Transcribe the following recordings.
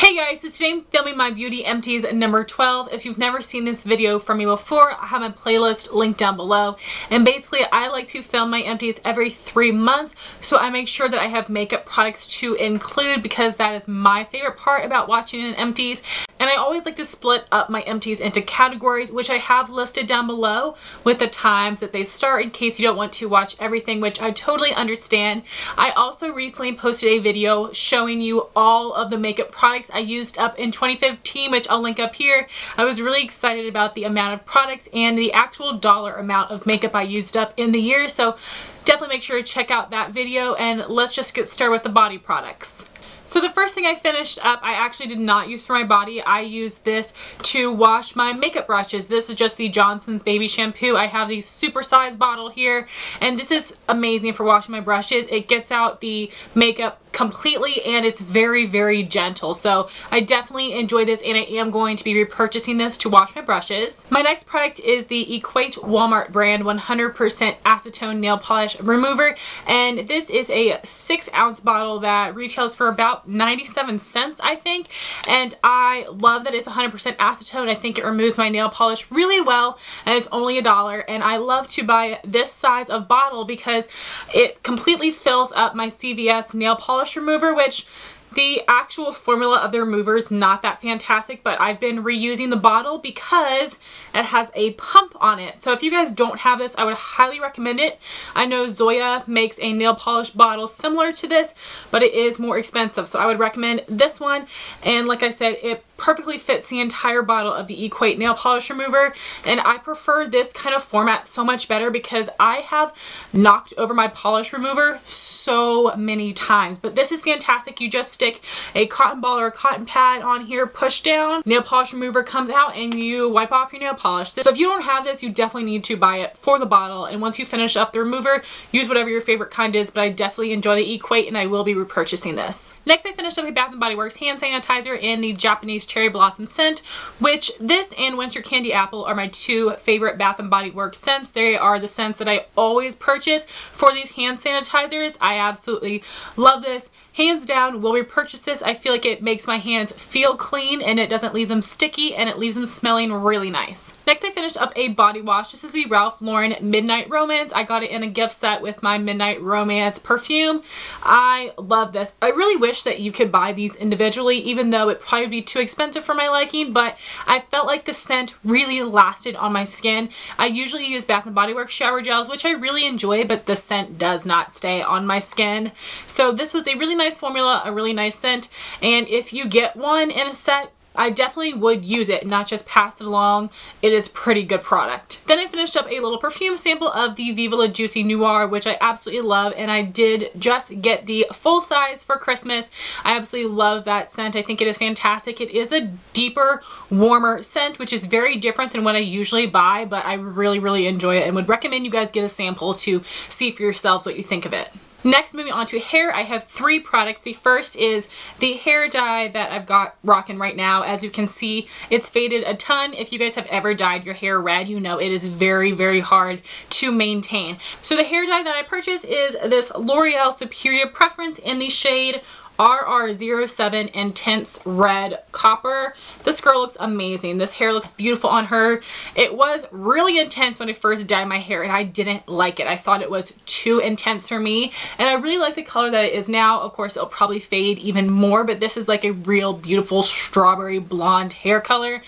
Hey guys, so today I'm filming my Beauty Empties number 12. If you've never seen this video from me before, I have my playlist linked down below. And basically, I like to film my empties every 3 months, so I make sure that I have makeup products to include because that is my favorite part about watching an empties. And I always like to split up my empties into categories, which I have listed down below with the times that they start in case you don't want to watch everything, which I totally understand. I also recently posted a video showing you all of the makeup products I used up in 2015, which I'll link up here. I was really excited about the amount of products and the actual dollar amount of makeup I used up in the year, so definitely make sure to check out that video, and let's just get started with the body products. So the first thing I finished up, I actually did not use for my body. I used this to wash my makeup brushes. This is just the Johnson's Baby Shampoo. I have the super size bottle here, and this is amazing for washing my brushes. It gets out the makeup completely, and it's very, very gentle. So I definitely enjoy this, and I am going to be repurchasing this to wash my brushes. My next product is the Equate Walmart brand 100% Acetone Nail Polish Remover, and this is a 6-ounce bottle that retails for about 97 cents, I think, and I love that it's 100% acetone. I think it removes my nail polish really well, and it's only $1, and I love to buy this size of bottle because it completely fills up my CVS nail polish remover, which the actual formula of the remover is not that fantastic, but I've been reusing the bottle because it has a pump on it. So if you guys don't have this, I would highly recommend it. I know Zoya makes a nail polish bottle similar to this, but it is more expensive. So I would recommend this one. And like I said, it perfectly fits the entire bottle of the Equate nail polish remover, and I prefer this kind of format so much better because I have knocked over my polish remover so many times, but this is fantastic. You just stick a cotton ball or a cotton pad on here, push down, nail polish remover comes out, and you wipe off your nail polish. So if you don't have this, you definitely need to buy it for the bottle, and once you finish up the remover, use whatever your favorite kind is, but I definitely enjoy the Equate, and I will be repurchasing this. Next, I finished up a Bath & Body Works hand sanitizer in the Japanese Cherry Blossom scent, which this and Winter Candy Apple are my two favorite Bath & Body Works scents. They are the scents that I always purchase for these hand sanitizers. I absolutely love this. Hands down, will repurchase this. I feel like it makes my hands feel clean and it doesn't leave them sticky, and it leaves them smelling really nice. Next, I finished up a body wash. This is the Ralph Lauren Midnight Romance. I got it in a gift set with my Midnight Romance perfume. I love this. I really wish that you could buy these individually, even though it probably would be too expensive for my liking, but I felt like the scent really lasted on my skin. I usually use Bath & Body Works shower gels, which I really enjoy, but the scent does not stay on my skin. So this was a really nice formula, a really nice scent, and if you get one in a set, I definitely would use it, not just pass it along. It is a pretty good product. Then I finished up a little perfume sample of the Viva La Juicy Noir, which I absolutely love, and I did just get the full size for Christmas. I absolutely love that scent. I think it is fantastic. It is a deeper, warmer scent, which is very different than what I usually buy, but I really, really enjoy it and would recommend you guys get a sample to see for yourselves what you think of it. Next, moving on to hair, I have 3 products. The first is the hair dye that I've got rocking right now. As you can see, it's faded a ton. If you guys have ever dyed your hair red, you know it is very, very hard to maintain. So the hair dye that I purchased is this L'Oreal Superior Preference in the shade RR07 Intense Red Copper. This girl looks amazing. This hair looks beautiful on her. It was really intense when I first dyed my hair, and I didn't like it. I thought it was too intense for me, and I really like the color that it is now. Of course, it'll probably fade even more, but this is like a real beautiful strawberry blonde hair color.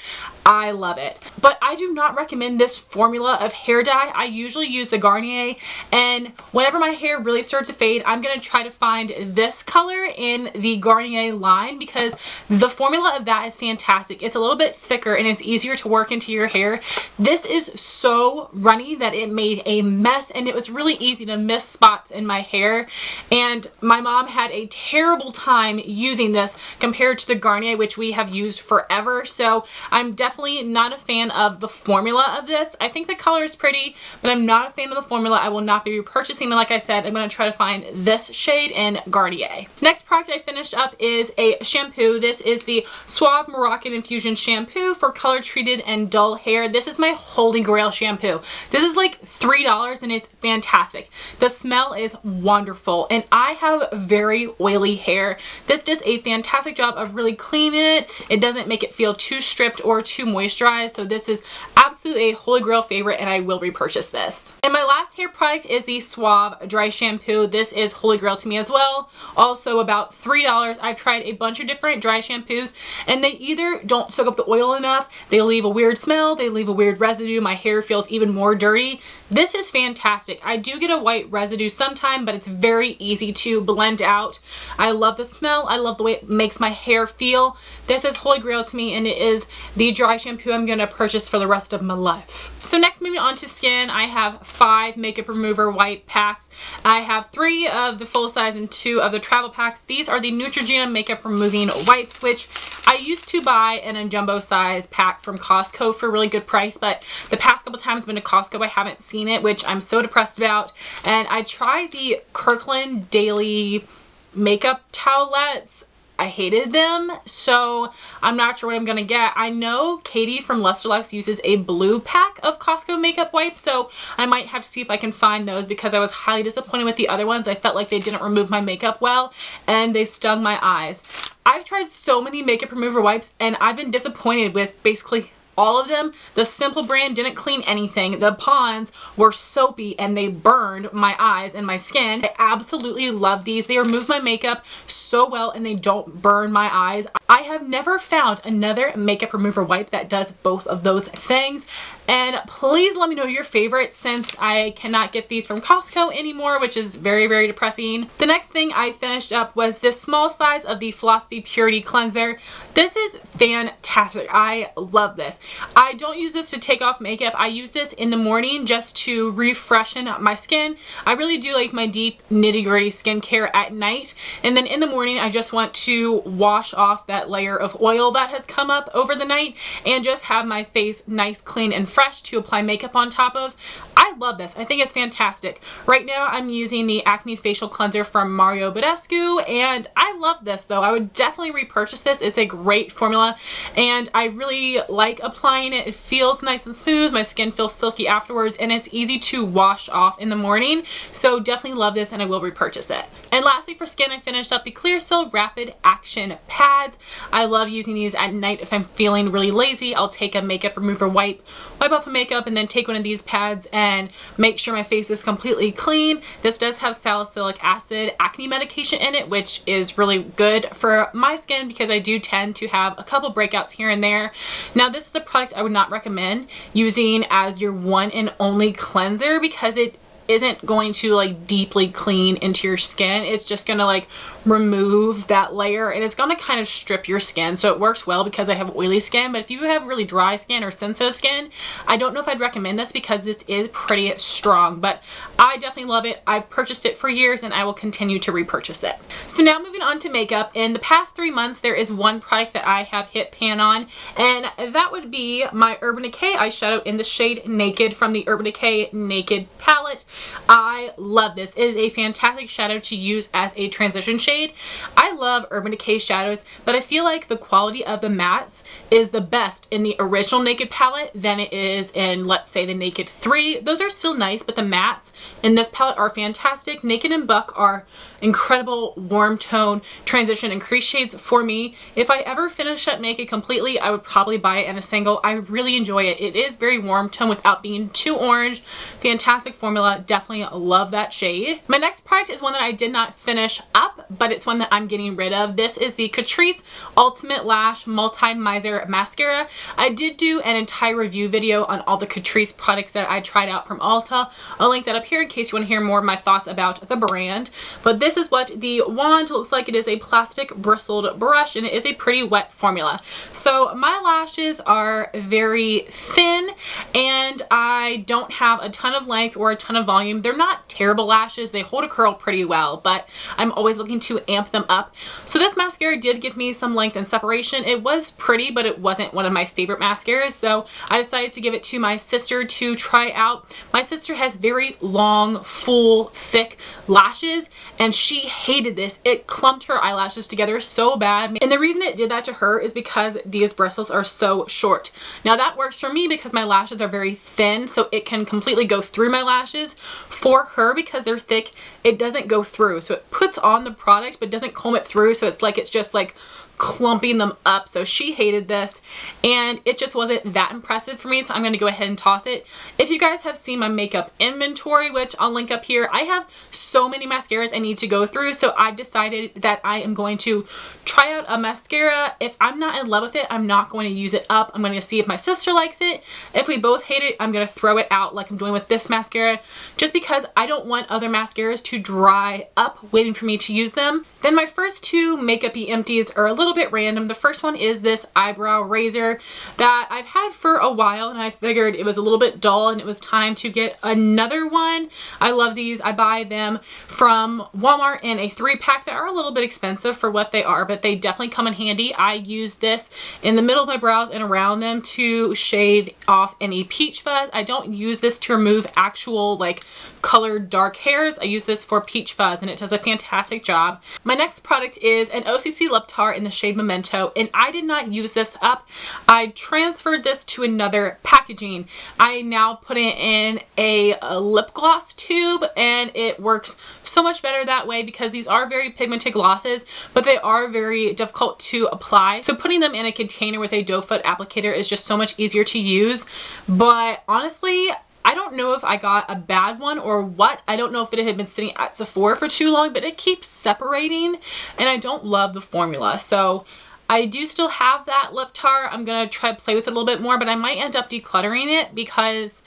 I love it. But I do not recommend this formula of hair dye. I usually use the Garnier, and whenever my hair really starts to fade, I'm going to try to find this color in the Garnier line because the formula of that is fantastic. It's a little bit thicker and it's easier to work into your hair. This is so runny that it made a mess, and it was really easy to miss spots in my hair, and my mom had a terrible time using this compared to the Garnier, which we have used forever. So I'm definitely definitely not a fan of the formula of this. I think the color is pretty, but I'm not a fan of the formula. I will not be repurchasing, and like I said, I'm going to try to find this shade in Garnier. Next product I finished up is a shampoo. This is the Suave Moroccan Infusion shampoo for color treated and dull hair. This is my holy grail shampoo. This is like $3 and it's fantastic. The smell is wonderful, and I have very oily hair. This does a fantastic job of really cleaning it. It doesn't make it feel too stripped or too moisturized, so this is absolutely a holy grail favorite, and I will repurchase this. And my last hair product is the Suave Dry Shampoo. This is holy grail to me as well. Also about $3. I've tried a bunch of different dry shampoos, and they either don't soak up the oil enough, they leave a weird smell, they leave a weird residue, my hair feels even more dirty. This is fantastic. I do get a white residue sometime, but it's very easy to blend out. I love the smell. I love the way it makes my hair feel. This is holy grail to me, and it is the dry shampoo I'm going to purchase for the rest of my life. So next, moving on to skin, I have 5 makeup remover wipe packs. I have 3 of the full size and 2 of the travel packs. These are the Neutrogena makeup removing wipes, which I used to buy in a jumbo size pack from Costco for a really good price, but the past couple times I've been to Costco, I haven't seen it, which I'm so depressed about. And I tried the Kirkland Daily makeup towelettes. I hated them, so I'm not sure what I'm gonna get. I know Katie from Lustrelux uses a blue pack of Costco makeup wipes, so I might have to see if I can find those, because I was highly disappointed with the other ones. I felt like they didn't remove my makeup well, and they stung my eyes. I've tried so many makeup remover wipes, and I've been disappointed with basically all of them. The Simple brand didn't clean anything. The Ponds were soapy and they burned my eyes and my skin. I absolutely love these. They remove my makeup so well and they don't burn my eyes. I have never found another makeup remover wipe that does both of those things. And please let me know your favorite, since I cannot get these from Costco anymore, which is very, very depressing. The next thing I finished up was this small size of the Philosophy Purity Cleanser. This is fantastic. I love this. I don't use this to take off makeup. I use this in the morning just to refreshen my skin. I really do like my deep nitty-gritty skincare at night, and then in the morning I just want to wash off that layer of oil that has come up over the night and just have my face nice, clean, and fresh to apply makeup on top of. I love this. I think it's fantastic. Right now I'm using the Acne Facial Cleanser from Mario Badescu, and I love this though. I would definitely repurchase this. It's a great formula and I really like applying it. It feels nice and smooth. My skin feels silky afterwards, and it's easy to wash off in the morning. So definitely love this and I will repurchase it. And lastly, for skin, I finished up the Clearasil Rapid Action Pads. I love using these at night if I'm feeling really lazy. I'll take a makeup remover wipe off the makeup, and then take one of these pads and make sure my face is completely clean. This does have salicylic acid acne medication in it, which is really good for my skin because I do tend to have a couple breakouts here and there. Now, this is a product I would not recommend using as your one and only cleanser, because it isn't going to like deeply clean into your skin. It's just gonna like remove that layer, and it's gonna kind of strip your skin. So it works well because I have oily skin, but if you have really dry skin or sensitive skin, I don't know if I'd recommend this because this is pretty strong, but I definitely love it. I've purchased it for years and I will continue to repurchase it. So now moving on to makeup. In the past 3 months, there is one product that I have hit pan on, and that would be my Urban Decay eyeshadow in the shade Naked from the Urban Decay Naked palette. I love this. It is a fantastic shadow to use as a transition shade. I love Urban Decay shadows, but I feel like the quality of the mattes is the best in the original Naked palette than it is in, let's say, the Naked 3. Those are still nice, but the mattes in this palette are fantastic. Naked and Buck are incredible warm tone transition and crease shades for me. If I ever finish up Naked completely, I would probably buy it in a single. I really enjoy it. It is very warm tone without being too orange. Fantastic formula. Definitely love that shade. My next product is one that I did not finish up, but it's one that I'm getting rid of. This is the Catrice Ultimate Lash Multimizer Mascara. I did do an entire review video on all the Catrice products that I tried out from Ulta. I'll link that up here in case you want to hear more of my thoughts about the brand. But this is what the wand looks like. It is a plastic bristled brush, and it is a pretty wet formula. So my lashes are very thin, and I don't have a ton of length or a ton of volume volume. They're not terrible lashes. They hold a curl pretty well, but I'm always looking to amp them up. So this mascara did give me some length and separation. It was pretty, but it wasn't one of my favorite mascaras, so I decided to give it to my sister to try out. My sister has very long, full, thick lashes, and she hated this. It clumped her eyelashes together so bad, and the reason it did that to her is because these bristles are so short. Now that works for me because my lashes are very thin, so it can completely go through my lashes. For her, because they're thick, it doesn't go through, so it puts on the product but doesn't comb it through, so it's just like clumping them up. So she hated this, and it just wasn't that impressive for me, so I'm going to go ahead and toss it. If you guys have seen my makeup inventory, which I'll link up here, I have so many mascaras I need to go through, so I've decided that I am going to try out a mascara. If I'm not in love with it, I'm not going to use it up. I'm going to see if my sister likes it. If we both hate it, I'm going to throw it out like I'm doing with this mascara, just because I don't want other mascaras to dry up waiting for me to use them. Then my first two makeup-y empties are a little bit random. The first one is this eyebrow razor that I've had for a while, and I figured it was a little bit dull and it was time to get another one. I love these. I buy them from Walmart in a 3-pack. They are a little bit expensive for what they are, but they definitely come in handy. I use this in the middle of my brows and around them to shave off any peach fuzz. I don't use this to remove actual like colored dark hairs. I use this for peach fuzz, and it does a fantastic job. My next product is an OCC Lip Tar in the shade Memento, and I did not use this up. I transferred this to another packaging. I now put it in a lip gloss tube, and it works so much better that way because these are very pigmented glosses, but they are very difficult to apply. So putting them in a container with a doe foot applicator is just so much easier to use. But honestly, I don't know if I got a bad one or what. I don't know if it had been sitting at Sephora for too long, but it keeps separating, and I don't love the formula. So I do still have that lip tar. I'm gonna try to play with it a little bit more, but I might end up decluttering it because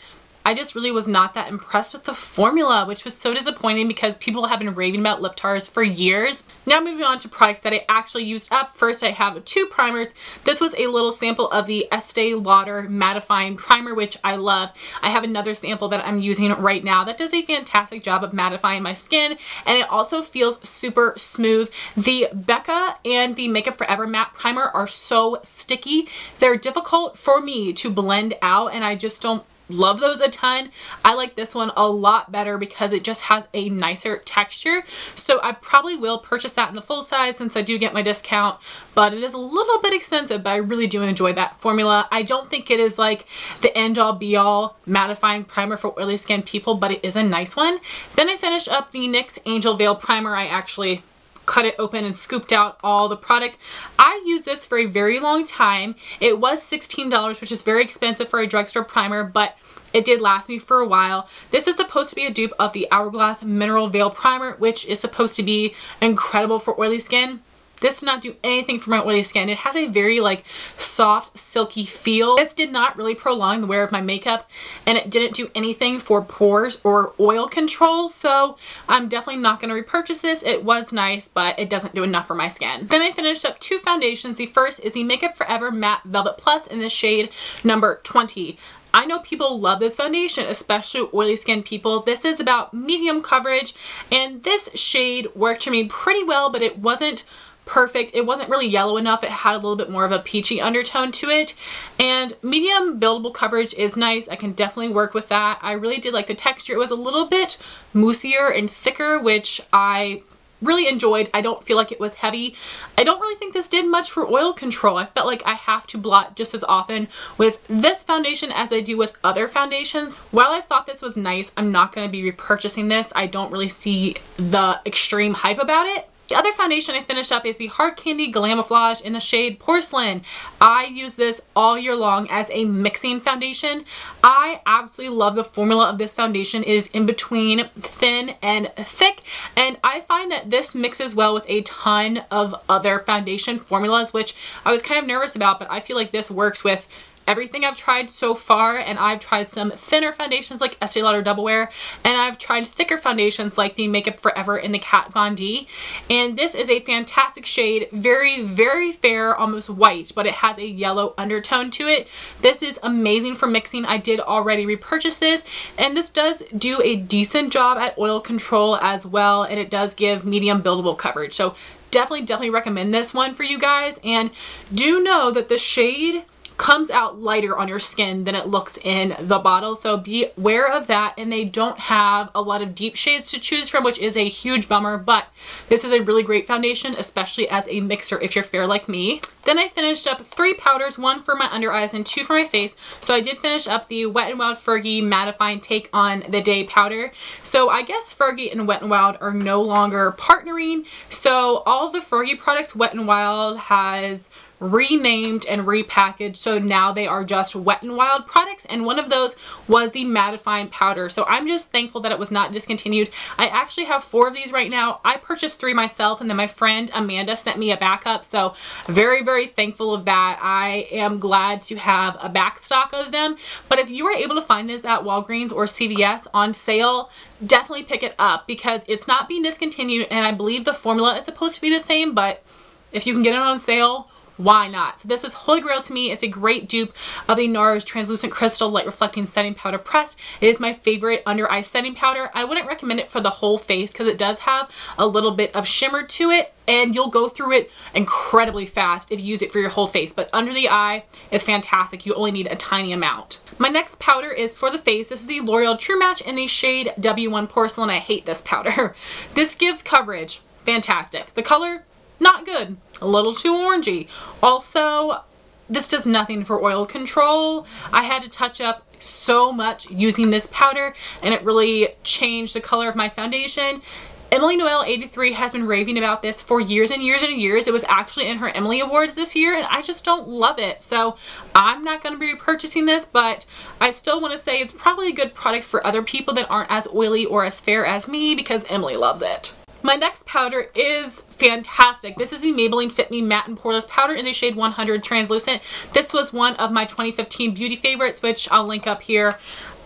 I just really was not that impressed with the formula, which was so disappointing because people have been raving about lip tars for years. Now moving on to products that I actually used up. First, I have 2 primers. This was a little sample of the Estee Lauder Mattifying Primer, which I love. I have another sample that I'm using right now that does a fantastic job of mattifying my skin, and it also feels super smooth. The Becca and the MakeUpForEver Matte Primer are so sticky. They're difficult for me to blend out, and I just don't love those a ton. I like this one a lot better because it just has a nicer texture. So I probably will purchase that in the full size since I do get my discount, but it is a little bit expensive, but I really do enjoy that formula. I don't think it is like the end all be all mattifying primer for oily skin people, but it is a nice one. Then I finished up the NYX Angel Veil Primer. I actually cut it open and scooped out all the product. I used this for a very long time. It was $16, which is very expensive for a drugstore primer, but it did last me for a while. This is supposed to be a dupe of the Hourglass Mineral Veil Primer, which is supposed to be incredible for oily skin. This did not do anything for my oily skin. It has a very like soft, silky feel. This did not really prolong the wear of my makeup, and it didn't do anything for pores or oil control, so I'm definitely not going to repurchase this. It was nice, but it doesn't do enough for my skin. Then I finished up 2 foundations. The first is the MakeUpForEver Matte Velvet Plus in the shade number 20. I know people love this foundation, especially oily skin people. This is about medium coverage, and this shade worked for me pretty well, but it wasn't perfect. It wasn't really yellow enough. It had a little bit more of a peachy undertone to it, and medium buildable coverage is nice. I can definitely work with that. I really did like the texture. It was a little bit moussier and thicker, which I really enjoyed. I don't feel like it was heavy. I don't really think this did much for oil control. I felt like I have to blot just as often with this foundation as I do with other foundations. While I thought this was nice, I'm not going to be repurchasing this. I don't really see the extreme hype about it. The other foundation I finished up is the Hard Candy Glamoflague in the shade Porcelain. I use this all year long as a mixing foundation. I absolutely love the formula of this foundation. It is in between thin and thick, and I find that this mixes well with a ton of other foundation formulas, which I was kind of nervous about, but I feel like this works with everything I've tried so far, and I've tried some thinner foundations like Estee Lauder Double Wear, and I've tried thicker foundations like the Makeup Forever in the Kat Von D. And this is a fantastic shade, very, very fair, almost white, but it has a yellow undertone to it. This is amazing for mixing. I did already repurchase this, and this does do a decent job at oil control as well, and it does give medium buildable coverage. So definitely recommend this one for you guys. And do know that the shade comes out lighter on your skin than it looks in the bottle, so be aware of that. And they don't have a lot of deep shades to choose from, which is a huge bummer, but this is a really great foundation, especially as a mixer if you're fair like me. Then I finished up 3 powders, 1 for my under eyes and 2 for my face. So I did finish up the Wet n Wild Fergie Mattifying Take on the Day powder. So I guess Fergie and Wet n Wild are no longer partnering, so all of the Fergie products Wet n Wild has renamed and repackaged, so now they are just Wet n Wild products, and one of those was the mattifying powder. So I'm just thankful that it was not discontinued. I actually have 4 of these right now. I purchased 3 myself, and then my friend Amanda sent me a backup, so very thankful of that. I am glad to have a back stock of them. But if you are able to find this at Walgreens or CVS on sale, definitely pick it up, because it's not being discontinued, and I believe the formula is supposed to be the same, but if you can get it on sale, why not? So this is holy grail to me. It's a great dupe of the NARS Translucent Crystal Light Reflecting Setting Powder Pressed. It is my favorite under eye setting powder. I wouldn't recommend it for the whole face because it does have a little bit of shimmer to it, and you'll go through it incredibly fast if you use it for your whole face. But under the eye is fantastic. You only need a tiny amount. My next powder is for the face. This is the L'Oreal True Match in the shade W1 Porcelain. I hate this powder. This gives coverage. Fantastic. The color, not good. A little too orangey. Also, this does nothing for oil control. I had to touch up so much using this powder, and it really changed the color of my foundation. Emily Noel 83 has been raving about this for years and years and years. It was actually in her Emily Awards this year, and I just don't love it. So I'm not going to be repurchasing this, but I still want to say it's probably a good product for other people that aren't as oily or as fair as me, because Emily loves it. My next powder is fantastic. This is the Maybelline Fit Me Matte and Poreless Powder in the shade 100 Translucent. This was one of my 2015 beauty favorites, which I'll link up here.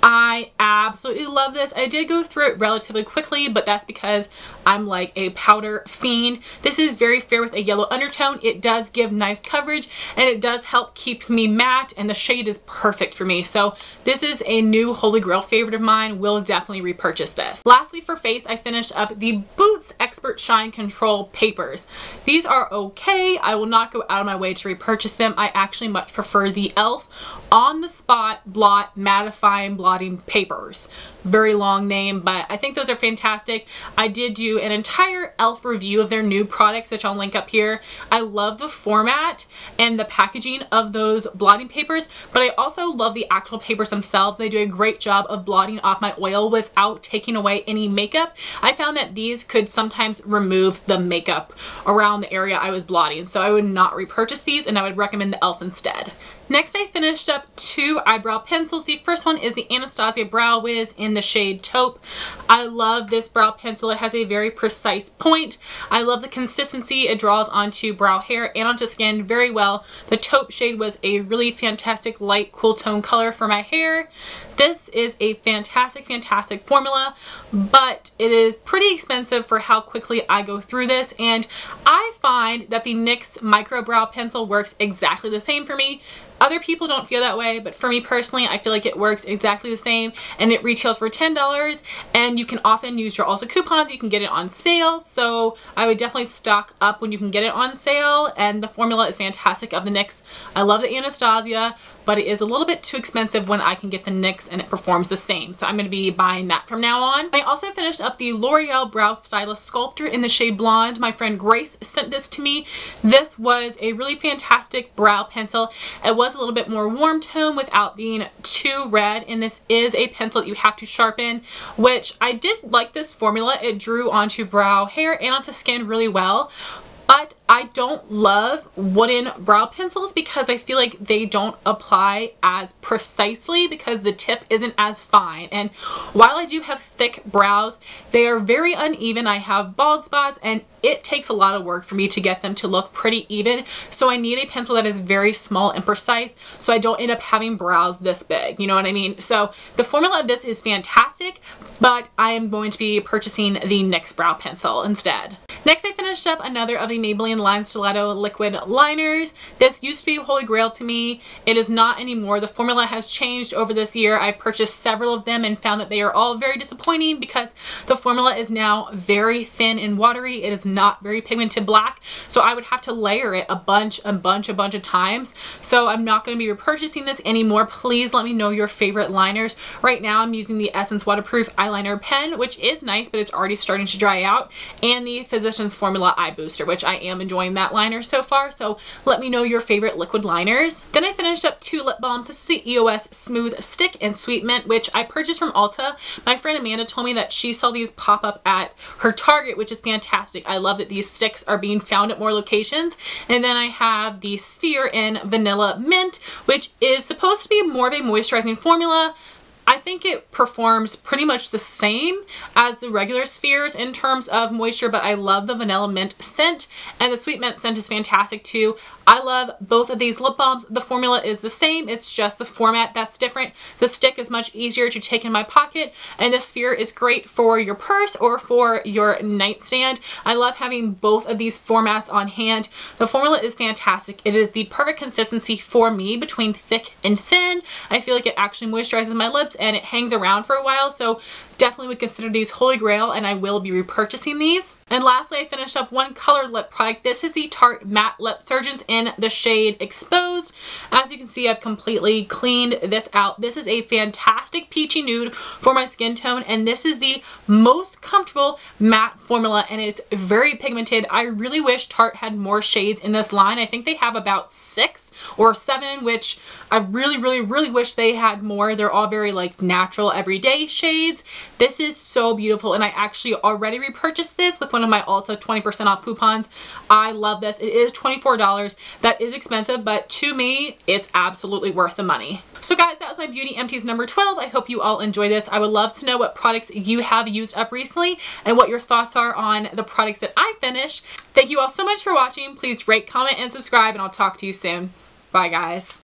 I absolutely love this. I did go through it relatively quickly, but that's because I'm like a powder fiend. This is very fair with a yellow undertone. It does give nice coverage, and it does help keep me matte, and the shade is perfect for me. So this is a new holy grail favorite of mine. Will definitely repurchase this. Lastly, for face, I finished up the Boots Expert Shine Control Papers. These are okay. I will not go out of my way to repurchase them. I actually much prefer the e.l.f. On the Spot Blot Mattifying Blotting Papers. Very long name, but I think those are fantastic. I did do an entire e.l.f. review of their new products, which I'll link up here. I love the format and the packaging of those blotting papers, but I also love the actual papers themselves. They do a great job of blotting off my oil without taking away any makeup. I found that these could sometimes remove the makeup around the area I was blotting, so I would not repurchase these, and I would recommend the e.l.f. instead. Next, I finished up 2 eyebrow pencils. The first one is the Anastasia Brow Wiz in the shade Taupe. I love this brow pencil. It has a very precise point. I love the consistency. It draws onto brow hair and onto skin very well. The Taupe shade was a really fantastic light cool tone color for my hair. This is a fantastic formula, but it is pretty expensive for how quickly I go through this, and I find that the NYX Micro Brow Pencil works exactly the same for me. Other people don't feel that way, but for me personally, I feel like it works exactly the same, and it retails for $10, and you can often use your Ulta coupons. You can get it on sale, so I would definitely stock up when you can get it on sale, and the formula is fantastic of the NYX. I love the Anastasia, but it is a little bit too expensive when I can get the NYX and it performs the same. So I'm going to be buying that from now on. I also finished up the L'Oreal Brow Stylist Sculptor in the shade Blonde. My friend Grace sent this to me. This was a really fantastic brow pencil. It was a little bit more warm tone without being too red, and this is a pencil that you have to sharpen, which I did like this formula. It drew onto brow hair and onto skin really well. But I don't love wooden brow pencils because I feel like they don't apply as precisely because the tip isn't as fine. And while I do have thick brows, they are very uneven. I have bald spots, and it takes a lot of work for me to get them to look pretty even. So I need a pencil that is very small and precise so I don't end up having brows this big, you know what I mean? So the formula of this is fantastic, but I am going to be purchasing the NYX brow pencil instead. Next, I finished up another of the Maybelline Line Stiletto liquid liners. This used to be a holy grail to me. It is not anymore. The formula has changed over this year. I've purchased several of them and found that they are all very disappointing because the formula is now very thin and watery. It is not very pigmented black, so I would have to layer it a bunch of times. So I'm not going to be repurchasing this anymore. Please let me know your favorite liners. Right now I'm using the Essence Waterproof Eyeliner Pen, which is nice, but it's already starting to dry out, and the Physicians Formula Eye Booster, which I am enjoying that liner so far. So let me know your favorite liquid liners. Then I finished up 2 lip balms. This is the EOS Smooth Stick and Sweet Mint, which I purchased from Ulta. My friend Amanda told me that she saw these pop up at her Target, which is fantastic. I love that these sticks are being found at more locations. And then I have the Sphere in Vanilla Mint, which is supposed to be more of a moisturizing formula. I think it performs pretty much the same as the regular Spheres in terms of moisture, but I love the Vanilla Mint scent, and the Sweet Mint scent is fantastic too. I love both of these lip balms. The formula is the same, it's just the format that's different. The stick is much easier to take in my pocket, and the Sphere is great for your purse or for your nightstand. I love having both of these formats on hand. The formula is fantastic. It is the perfect consistency for me between thick and thin. I feel like it actually moisturizes my lips and it hangs around for a while, so definitely would consider these holy grail, and I will be repurchasing these. And lastly, I finished up one colored lip product. This is the Tarte Matte Lip Surgeons in the shade Exposed. As you can see, I've completely cleaned this out. This is a fantastic peachy nude for my skin tone, and this is the most comfortable matte formula, and it's very pigmented. I really wish Tarte had more shades in this line. I think they have about 6 or 7, which I really wish they had more. They're all very like natural everyday shades. This is so beautiful, and I actually already repurchased this with one of my Ulta 20% off coupons. I love this. It is $24. That is expensive, but to me, it's absolutely worth the money. So guys, that was my Beauty Empties number 12. I hope you all enjoy this. I would love to know what products you have used up recently and what your thoughts are on the products that I finished. Thank you all so much for watching. Please rate, comment, and subscribe, and I'll talk to you soon. Bye guys.